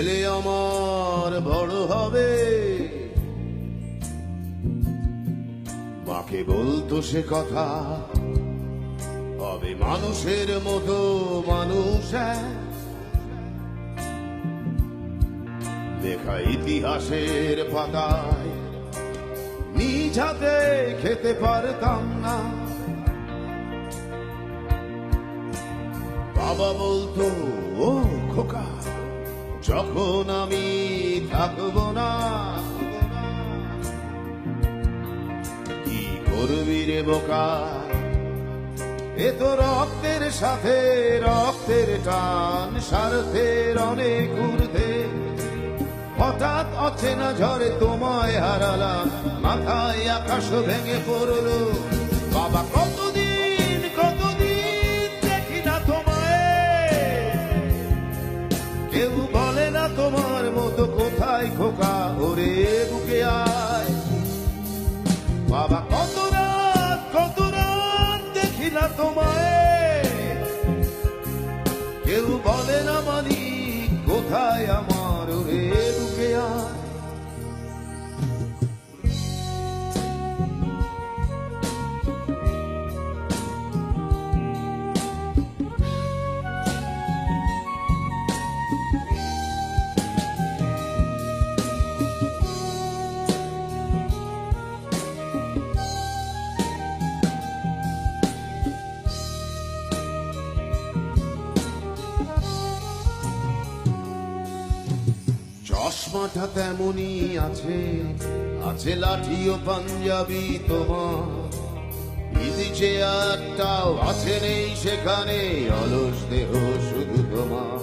ছেলে আমার বড় হবে, মাকে বলতো সে কথা, হবে মানুষের মতো মানুষ এক। লেখা ইতিহাসের পাতায় নিজ হাতে খেতে পারতাম না। বাবা বলতো, ও খোকা, যখন আমি থাকবো না, কি করবি রে বোকা, এ তো রক্তের সাথে রক্তের টান, স্বার্থের অনেক ঊর্ধ্বে। হঠাৎ অচেনা ঝড়ে তোমায় হারালাম, মাথায় আকাশ ভেঙে পড়লো। বাবা কতদিন কতদিন দেখি না তোমায়, কেউ বলে না তোমার মতো কোথায় খোকা, ওরে বুকে আয়। বাবা কত রাত দেখি না তোমায়, কেউ বলে না মালিক কোথায় আমার, ওরে বুকে আয়। চশমাটা তেমনি আছে, আছে লাঠি ও পাঞ্জাবি তোমার, ইজি চেয়ারটাও আছে নেই সেখানে, অলস দেহ শুধু তোমার।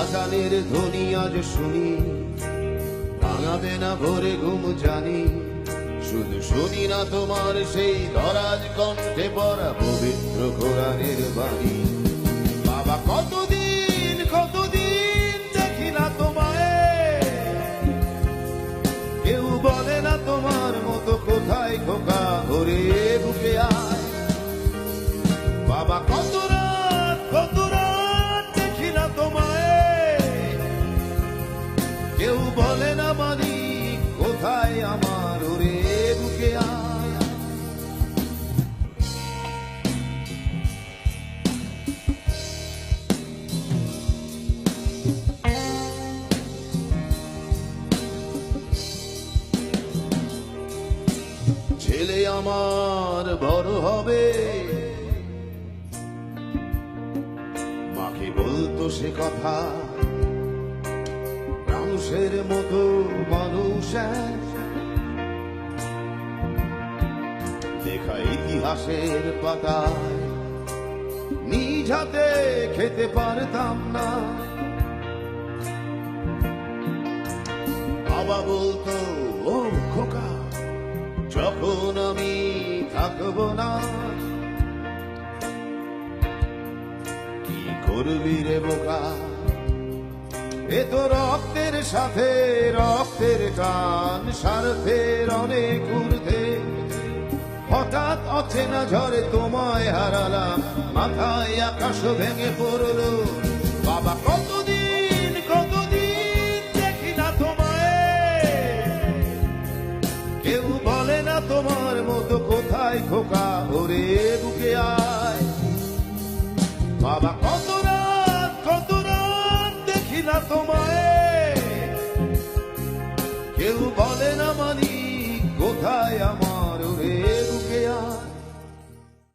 আজানের ধ্বনি আজ শুনি, ভাঙাবে না ভোরে ঘুম জানি, শুধু শুনি না তোমার সেই দরাজ কণ্ঠে পড়া পবিত্র কোরআনের বাণী। বাবা কতদিন কতদিন দেখি না তোমায়, কেউ বলে না তোমার মতো কোথায় খোকা, ওরে বুকে আয়। বাবা কত রাত দেখি না তোমায়, কেউ বলে না মালিক কোথায় আমার, ওরে বুকে আয়। ছেলে আমার বড় হবে, মাকে বলতো সে কথা, মানুষের মতো মানুষ এক। লেখা ইতিহাসের পাতায় নিজ হাতে খেতে পারতাম না। বাবা বলতো, ও খোকা, যখন আমি থাকবো না, কি করবি রে বোকা, এ তো রক্তের সাথে রক্তের টান, স্বার্থের অনেক ঊর্ধ্বে। হঠাৎ অচেনা ঝড়ে তোমায় হারালাম, মাথায় আকাশ ভেঙে পড়লো। বাবা কতদিন কতদিন দেখি না তোমায়, কেউ বলে না তোমার মতো কোথায় খোকা, ওরে বুকে আয়। বাবা কত রাত দেখি না তোমায়, কেউ বলে না মানি